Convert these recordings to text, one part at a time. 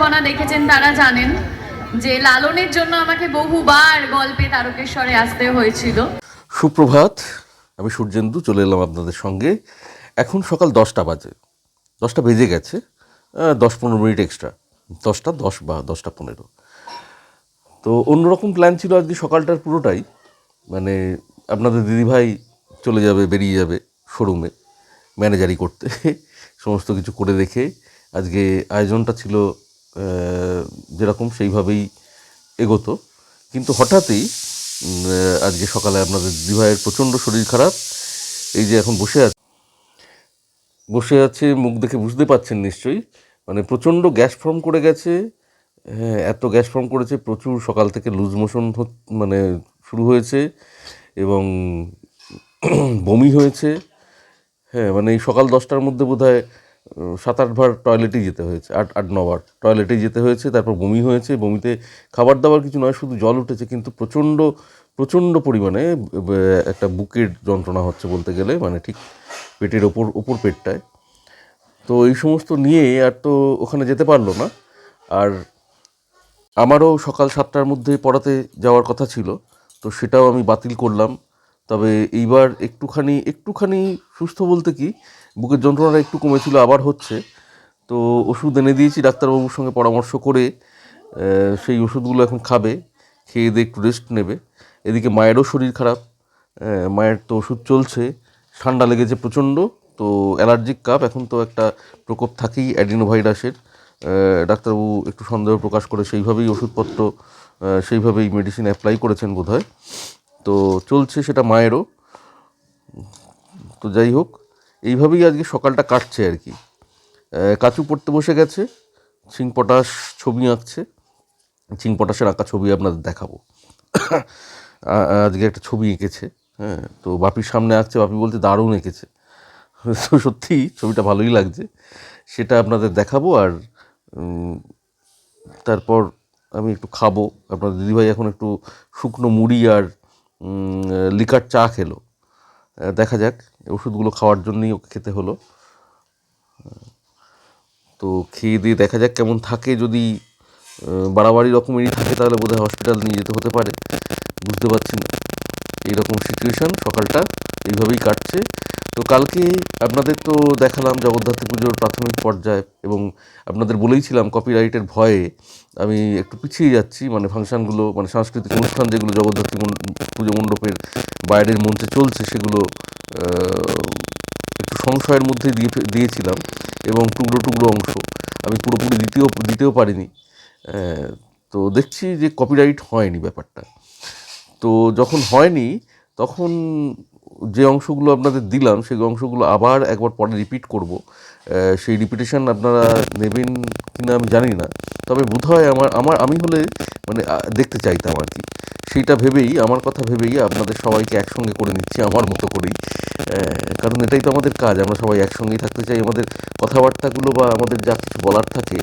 উপস্থাপনা দেখেছেন তারা জানেন যে লালনের জন্য আমাকে বহুবার গল্পে তারকেশ্বরে আসতে হয়েছিল। সুপ্রভাত, আমি সূর্যেন্দু চলে এলাম আপনাদের সঙ্গে। এখন সকাল 10টা বাজে, 10টা বেজে গেছে, 10-15 মিনিট এক্সট্রা, 10টা 10 বা 10টা 15। তো অন্যরকম প্ল্যান ছিল আজকে সকালটার পুরোটাই, মানে আপনাদের দিদিভাই চলে যাবে, বেরিয়ে যাবে শোরুমে ম্যানেজারি করতে সমস্ত কিছু করে রেখে আজকে আয়োজনটা ছিল যেরকম সেইভাবেই এগোতো। কিন্তু হঠাৎই আজকে সকালে আপনাদের দিদিভাইয়ের প্রচণ্ড শরীর খারাপ। এই যে এখন বসে আছে, মুখ দেখে বুঝতে পারছেন নিশ্চয়ই, মানে প্রচণ্ড গ্যাস ফর্ম করে গেছে। হ্যাঁ, এত গ্যাস ফর্ম করেছে, প্রচুর সকাল থেকে লুজ মোশন মানে শুরু হয়েছে এবং বমি হয়েছে। হ্যাঁ, মানে এই সকাল 10টার মধ্যে বোধহয় 7-8 বার টয়লেটেই যেতে হয়েছে, 8-9 বার টয়লেটেই যেতে হয়েছে। তারপর বমি হয়েছে, বমিতে খাবার দাবার কিছু নয়, শুধু জল উঠেছে, কিন্তু প্রচণ্ড প্রচণ্ড পরিমাণে একটা বুকের যন্ত্রণা হচ্ছে বলতে গেলে, মানে ঠিক পেটের ওপর পেটটায়। তো এই সমস্ত নিয়ে আর তো ওখানে যেতে পারলো না। আর আমারও সকাল 7টার মধ্যে পড়াতে যাওয়ার কথা ছিল, তো সেটাও আমি বাতিল করলাম। তবে এইবার একটুখানি সুস্থ বলতে কি, বুকের যন্ত্রণাটা একটু কমেছিল, আবার হচ্ছে। তো ওষুধ এনে দিয়েছি ডাক্তারবাবুর সঙ্গে পরামর্শ করে। সেই ওষুধগুলো এখন খাবে, খেয়ে দিয়ে একটু রেস্ট নেবে। এদিকে মায়েরও শরীর খারাপ, মায়ের তো ওষুধ চলছে, ঠান্ডা লেগেছে প্রচণ্ড। তো অ্যালার্জিক কাপ, এখন তো একটা প্রকোপ থাকেই অ্যাডিনোভাইরাসের। ডাক্তারবাবু একটু সন্দেহ প্রকাশ করে সেইভাবেই ওষুধপত্র, সেইভাবেই মেডিসিন অ্যাপ্লাই করেছেন বোধহয়। তো চলছে সেটা মায়েরও। তো যাই হোক, এইভাবেই আজকে সকালটা কাটছে আর কি। কাচু পড়তে বসে গেছে, চিংপটাশ ছবি আঁকছে। চিংপটাশের আঁকা ছবি আপনাদের দেখাবো। আজকে একটা ছবি এঁকেছে, হ্যাঁ, তো বাপির সামনে আঁকছে, বাপি বলতে দারুণ এঁকেছে। তো সত্যিই ছবিটা ভালোই লাগছে, সেটা আপনাদের দেখাবো। আর তারপর আমি একটু খাবো। আপনাদের দিদিভাই এখন একটু শুকনো মুড়ি আর লিকার চা খেলো। দেখা যাক, ওষুধগুলো খাওয়ার জন্যই ওকে খেতে হলো। তো খেয়ে দিয়ে দেখা যাক কেমন থাকে। যদি বাড়াবাড়ি রকমেরই থাকে তাহলে বোধহয় হসপিটাল নিয়ে যেতে হতে পারে, বুঝতে পারছি না। এইরকম সিচুয়েশান, সকালটা এইভাবেই কাটছে। তো কালকে আপনাদের তো দেখালাম জগদ্ধাত্রী পুজোর প্রাথমিক পর্যায়, এবং আপনাদের বলেইছিলাম কপিরাইটের ভয়ে আমি একটু পিছিয়ে যাচ্ছি। মানে ফাংশানগুলো, মানে সাংস্কৃতিক অনুষ্ঠান যেগুলো জগদ্ধাত্রী পুজো মণ্ডপের বাইরের মঞ্চে চলছে, সেগুলো একটু সংশয়ের মধ্যে দিয়েছিলাম, এবং টুকরো টুকরো অংশ আমি পুরোপুরি দিতেও পারিনি। তো দেখছি যে কপিরাইট হয়নি ব্যাপারটা। তো যখন হয়নি, তখন যে অংশগুলো আপনাদের দিলাম সেই অংশগুলো আবার একবার পরে রিপিট করব। সেই রিপিটেশন আপনারা নেবেন কিনা আমি জানি না, তবে বোধহয় আমি হলে মানে দেখতে চাইতাম আর কি। সেইটা ভেবেই, আমার কথা ভেবেই আপনাদের সবাইকে একসঙ্গে করে নিচ্ছি আমার মতো করেই। কারণ এটাই তো আমাদের কাজ, আমরা সবাই একসঙ্গেই থাকতে চাই। আমাদের কথাবার্তাগুলো বা আমাদের যা কিছু বলার থাকে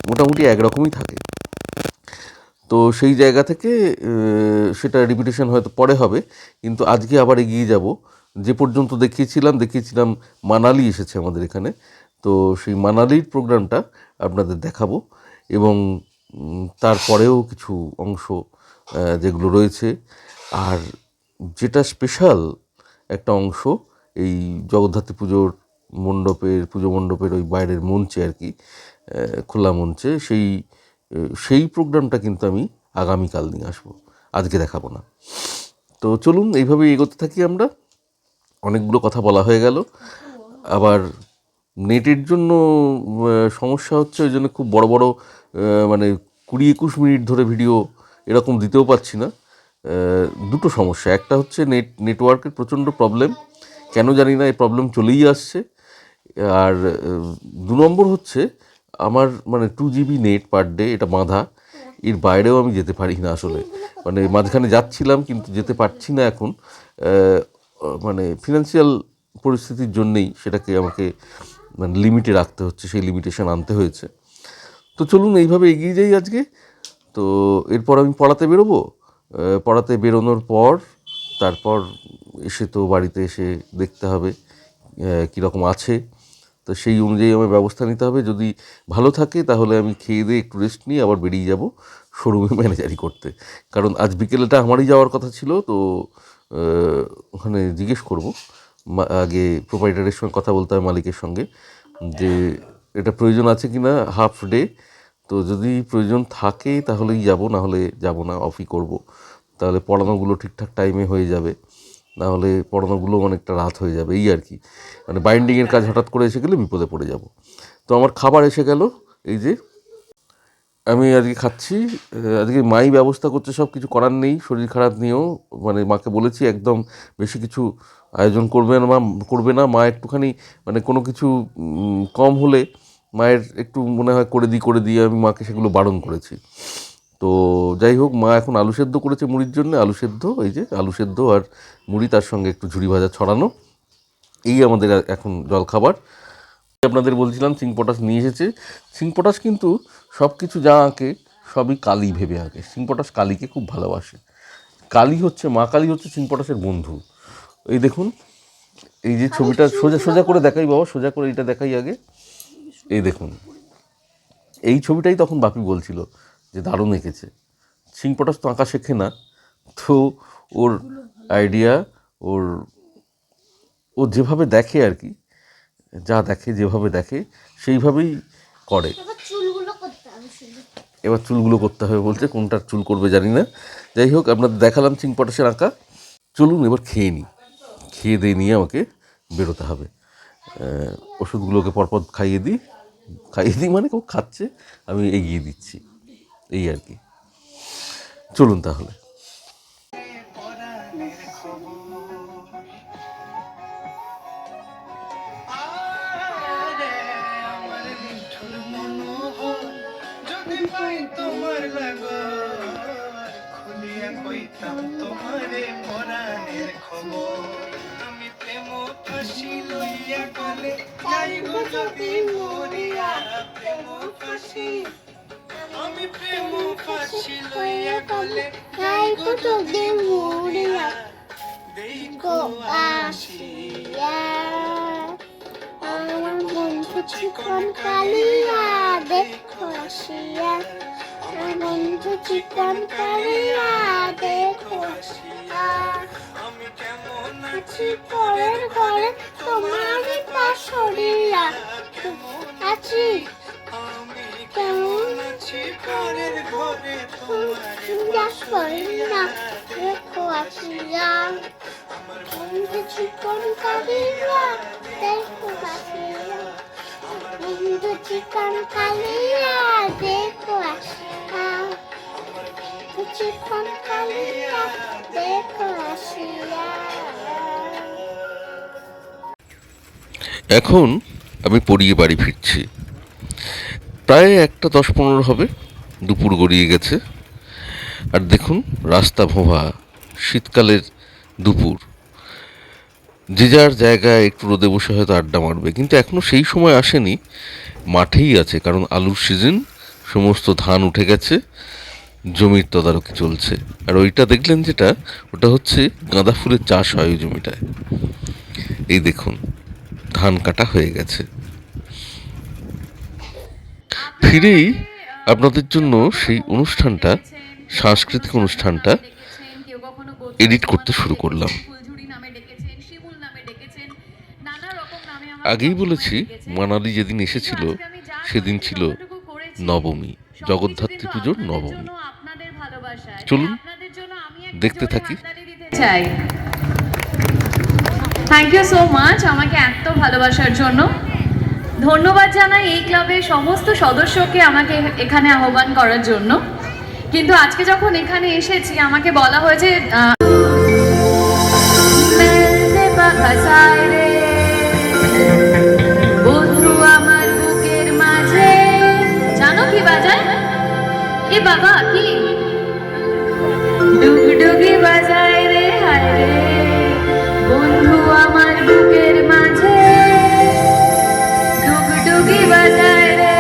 মোটামুটি একরকমই থাকে। তো সেই জায়গা থেকে সেটা রিপিটেশন হয়তো পরে হবে, কিন্তু আজকে আবার এগিয়ে যাব। যে পর্যন্ত দেখিয়েছিলাম মানালি এসেছে আমাদের এখানে। তো সেই মানালির প্রোগ্রামটা আপনাদের দেখাবো, এবং তারপরেও কিছু অংশ যেগুলো রয়েছে। আর যেটা স্পেশাল একটা অংশ, এই জগদ্ধাত্রী পুজো মণ্ডপের ওই বাইরের মঞ্চে আর কি, খোলা মঞ্চে, সেই প্রোগ্রামটা কিন্তু আমি আগামীকাল নিয়ে আসবো, আজকে দেখাবো না। তো চলুন এইভাবেই এগোতে থাকি আমরা। অনেকগুলো কথা বলা হয়ে গেল। আবার নেটের জন্য সমস্যা হচ্ছে, ওই জন্য খুব বড় বড় মানে 20-21 মিনিট ধরে ভিডিও এরকম দিতেও পারছি না। দুটো সমস্যা, একটা হচ্ছে নেটওয়ার্কের প্রচণ্ড প্রবলেম, কেন জানি না এই প্রবলেম চলেই আসছে। আর 2 নম্বর হচ্ছে আমার মানে 2 GB নেট পার ডে, এটা বাঁধা, এর বাইরেও আমি যেতে পারি না আসলে। মানে মাঝখানে যাচ্ছিলাম কিন্তু যেতে পারছি না এখন, মানে ফিনান্সিয়াল পরিস্থিতির জন্যেই সেটাকে আমাকে মানে লিমিটে রাখতে হচ্ছে, সেই লিমিটেশন আনতে হয়েছে। তো চলুন এইভাবে এগিয়ে যাই আজকে। তো এরপর আমি পড়াতে বেরোবো। পড়াতে বেরোনোর পর তারপর এসে তো বাড়িতে এসে দেখতে হবে কীরকম আছে। তো সেই অনুযায়ী আমার ব্যবস্থা নিতে হবে। যদি ভালো থাকে তাহলে আমি খেয়ে দিয়ে একটু রেস্ট নিয়ে আবার বেরিয়ে যাব শোরুমে ম্যানেজারি করতে, কারণ আজ বিকেলটা আমারই যাওয়ার কথা ছিল। তো ওখানে জিজ্ঞেস করব, আগে প্রোপাইটারের সঙ্গে কথা বলতে হবে, মালিকের সঙ্গে, যে এটা প্রয়োজন আছে কি না হাফ ডে। তো যদি প্রয়োজন থাকে তাহলেই যাব, না হলে যাব না, অফই করব। তাহলে পড়ানোগুলো ঠিকঠাক টাইমে হয়ে যাবে, না হলে পড়ানোগুলো অনেকটা রাত হয়ে যাবে, এই আর কি। মানে বাইন্ডিংয়ের কাজ হঠাৎ করে এসে গেলে বিপদে পড়ে যাব। তো আমার খাবার এসে গেল, এই যে আমি আজকে খাচ্ছি। আজকে মাই ব্যবস্থা করছে, সব কিছু করার নেই, শরীর খারাপ নিয়েও। মানে মাকে বলেছি একদম বেশি কিছু আয়োজন করবে না মা। একটুখানি মানে কোনো কিছু কম হলে মায়ের একটু মনে হয় করে দিই, আমি মাকে সেগুলো বারণ করেছি। তো যাই হোক, মা এখন আলু সেদ্ধ করেছে মুড়ির জন্য, আলু সেদ্ধ, এই যে আলু সেদ্ধ আর মুড়ি, তার সঙ্গে একটু ঝুরি ভাজা ছড়ানো, এই আমাদের এখন জলখাবার। আপনাদের বলছিলাম চিংপটাশ নিয়ে এসেছে। চিংপটাশ কিন্তু সব কিছু যা আঁকে সবই কালী ভেবে আঁকে। চিংপটাশ কালীকে খুব ভালোবাসে। কালী হচ্ছে, মা কালী হচ্ছে চিংপটাশের বন্ধু। এই দেখুন, এই যে ছবিটা সোজা করে দেখাই বাবা, সোজা করে এটা দেখাই আগে। এই দেখুন, এই ছবিটাই তখন বাপি বলছিল যে দারুণ এঁকেছে। চিংপটাশ তো আঁকা শেখে না, তো ওর আইডিয়া, ও যেভাবে দেখে আর কি, যা দেখে যেভাবে দেখে সেইভাবেই করে। এবার চুলগুলো করতে হবে বলছে, কোনটার চুল করবে জানি না। যাই হোক, আপনাদের দেখালাম চিংপটাশের আঁকা। চলুন এবার খেয়ে নিই, খেয়ে দিয়ে নিয়ে আমাকে বেরোতে হবে। ওষুধগুলোকে পরপর খাইয়ে দিই মানে কেউ খাচ্ছে, আমি এগিয়ে দিচ্ছি, এই আর কি। চলুন তাহলে। আমি প্রেম ফাঁসি লইয়া গলে যাইব যদি মরিয়া, প্রেম ফাঁসি, আমি প্রেম ফাঁসি লইয়া গলে যাইব যদি মরিয়া, দেখো আসিয়া আমার বন্ধু চিকন কালিয়া, দেখো আসিয়া আমার বন্ধু চিকন কালিয়া, দেখো আসিয়া আমি কেমন আছি পরের ঘরে তোমার পাশরিয়া, আছি আমি কেমন আছি পরের ঘরে তোমার পাশরিয়া, দেখো আসিয়া আমার বন্ধু চিকন কালিয়া, দেখো আসিয়া আমার বন্ধু চিকন কালিয়া, দেখো আসিয়া আমার বন্ধু চিকন কালিয়া, দেখো আসিয়া। এখন আমি পড়িয়ে বাড়ি ফিরছি। প্রায় 1:10-15 হবে, দুপুর গড়িয়ে গেছে। আর দেখুন রাস্তা ভোঁভা, শীতকালের দুপুর, যে যার জায়গায় একটু রোদে বসে হয়তো আড্ডা মারবে, কিন্তু এখনও সেই সময় আসেনি। মাঠেই আছে, কারণ আলুর সিজন, সমস্ত ধান উঠে গেছে, জমির তদারকি চলছে। আর ওইটা দেখলেন যেটা, ওটা হচ্ছে গাঁদা ফুলের চাষ হয় ওই জমিটায়। এই দেখুন ধান কাটা হয়ে গেছে। ফিরেই আপনাদের জন্য সেই অনুষ্ঠানটা, সাংস্কৃতিক অনুষ্ঠানটা এডিট করতে শুরু করলাম। আগেই বলেছি, মানালি যেদিন এসেছিল সেদিন ছিল নবমী, জগদ্ধাত্রী পুজোর নবমী। চলুন দেখতে থাকি। চাই, থ্যাংক ইউ সো মাচ আমাকে এত ভালোবাসার জন্য। ধন্যবাদ জানাই এই ক্লাবের সমস্ত সদস্যকে আমাকে এখানে আহ্বান করার জন্য। কিন্তু আজকে যখন এখানে এসেছি আমাকে বলা হয়েছে বন্ধু আমার বুকের মাঝে, জানো কি বাজায়? এ বাবা কি ডুগডুগি বাজায় রে, হায় রে বন্ধু আমার বুকের মাঝে ডুগডুগি বাজায় রে।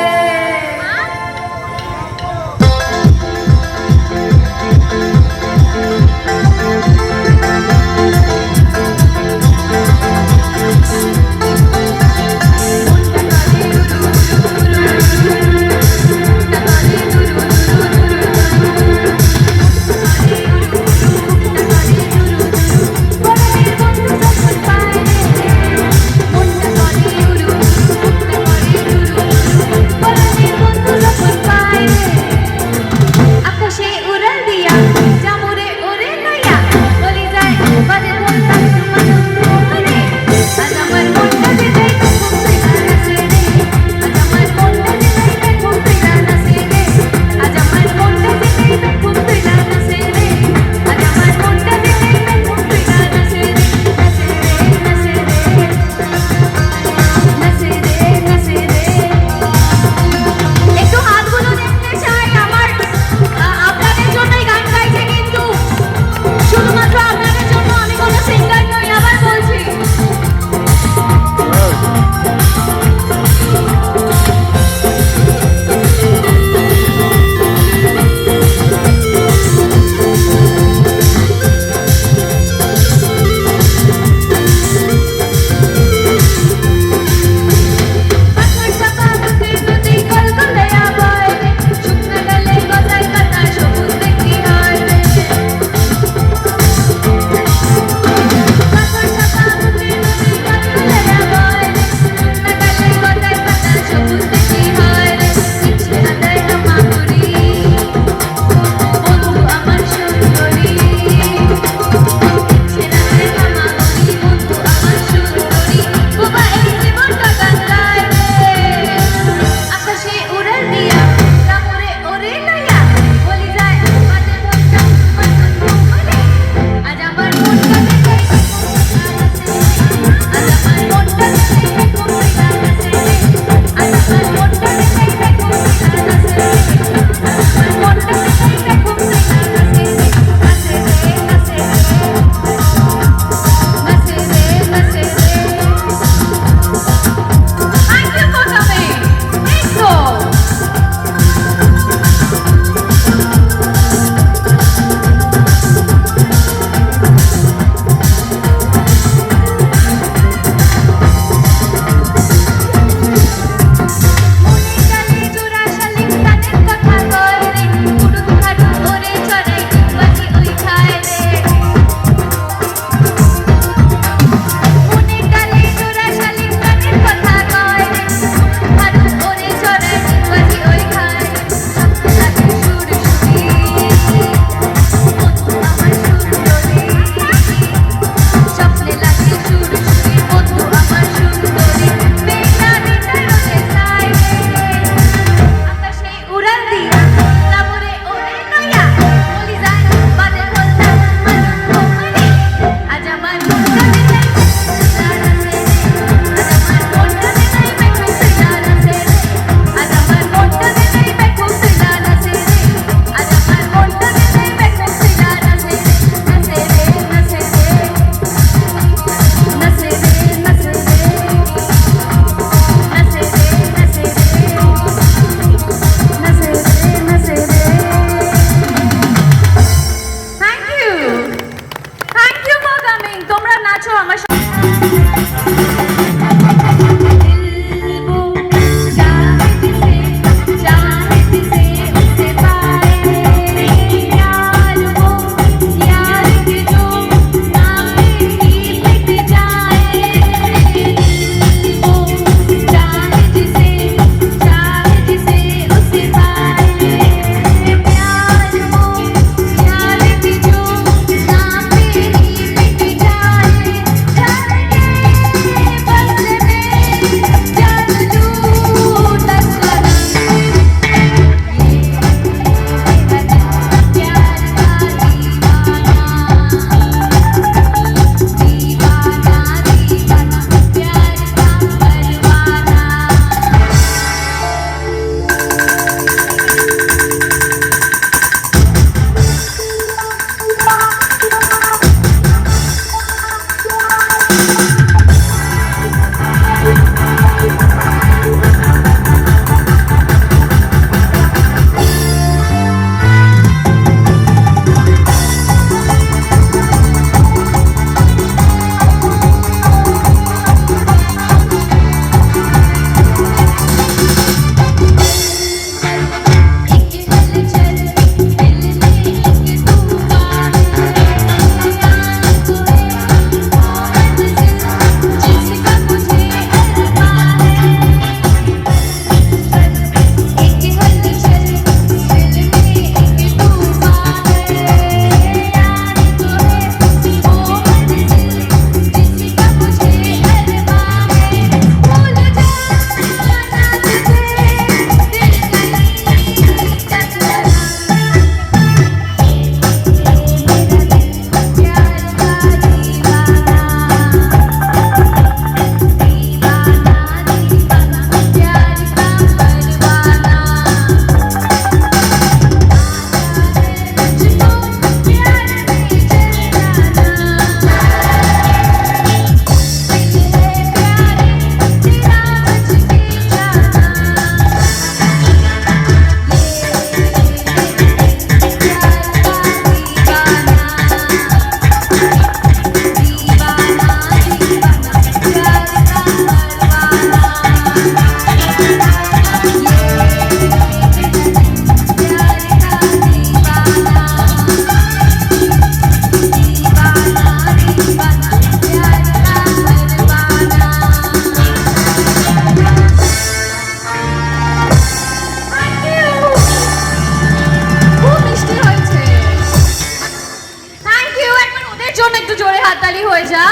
একটু জোরে হাততালি হয়ে যা।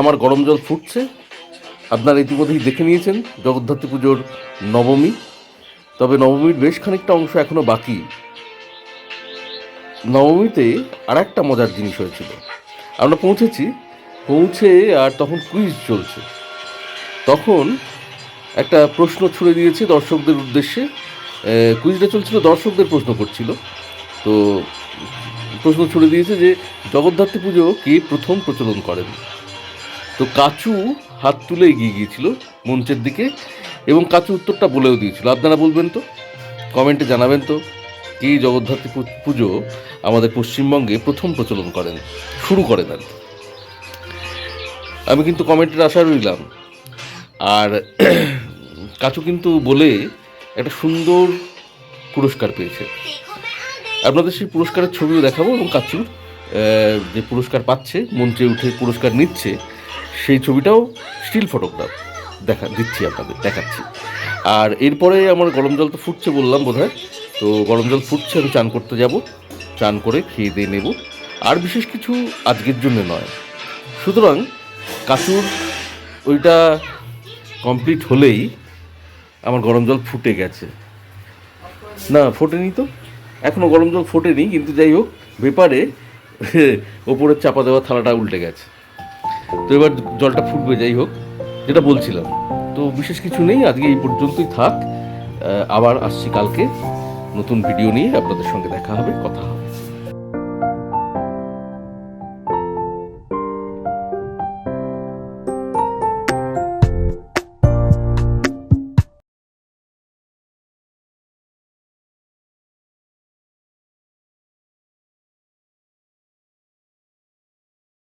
আমার গরম জল ফুটছে। আপনারা ইতিমধ্যেই দেখে নিয়েছেন জগদ্ধাত্রী পুজোর নবমী, তবে নবমীর বেশ খানিকটা অংশ এখনো বাকি। নবমীতে আর একটা মজার জিনিস হয়েছিল। আমরা পৌঁছে আর তখন কুইজ চলছে। তখন একটা প্রশ্ন ছুড়ে দিয়েছে দর্শকদের উদ্দেশ্যে। কুইজটা চলছিল, দর্শকদের প্রশ্ন করছিল। তো প্রশ্ন ছুড়ে দিয়েছে যে জগদ্ধাত্রী পুজো কে প্রথম প্রচলন করেন। তো কাচু হাত তুলে এগিয়ে গিয়েছিল মঞ্চের দিকে এবং কাচু উত্তরটা বলেও দিয়েছিল। আপনারা বলবেন তো, কমেন্টে জানাবেন তো, কে জগদ্ধাত্রী পুজো আমাদের পশ্চিমবঙ্গে প্রথম প্রচলন করেন, শুরু করেন আর কি। আমি কিন্তু কমেন্টের আশা রইলাম। আর কাচু কিন্তু বলে একটা সুন্দর পুরস্কার পেয়েছে। আপনাদের সেই পুরস্কারের ছবিও দেখাবো এবং কাচুর যে পুরস্কার পাচ্ছে, মঞ্চে উঠে পুরস্কার নিচ্ছে, সেই ছবিটাও স্টিল ফটোগ্রাফ দেখাচ্ছি। আর এরপরে আমার গরম জল তো ফুটছে বললাম বোধহয়, তো গরম জল ফুটছে, আমি চান করতে যাব। চান করে খেয়ে দিয়ে নেব, আর বিশেষ কিছু আজকের জন্য নয়। সুতরাং কাচুর ওইটা কমপ্লিট হলেই আমার গরম জল ফুটে গেছে। না, ফোটেনি তো, এখনও গরম জল ফোটেনি, কিন্তু যাই হোক, ব্যাপারে ওপরের চাপা দেওয়া থালাটা উল্টে গেছে। তো এবার জলটা ফুটবে। যাই হোক, যেটা বলছিলাম, তো বিশেষ কিছু নেই, আজকে এই পর্যন্তই থাক। আবার আসছি কালকে নতুন ভিডিও নিয়ে, আপনাদের সঙ্গে দেখা হবে, কথা হবে।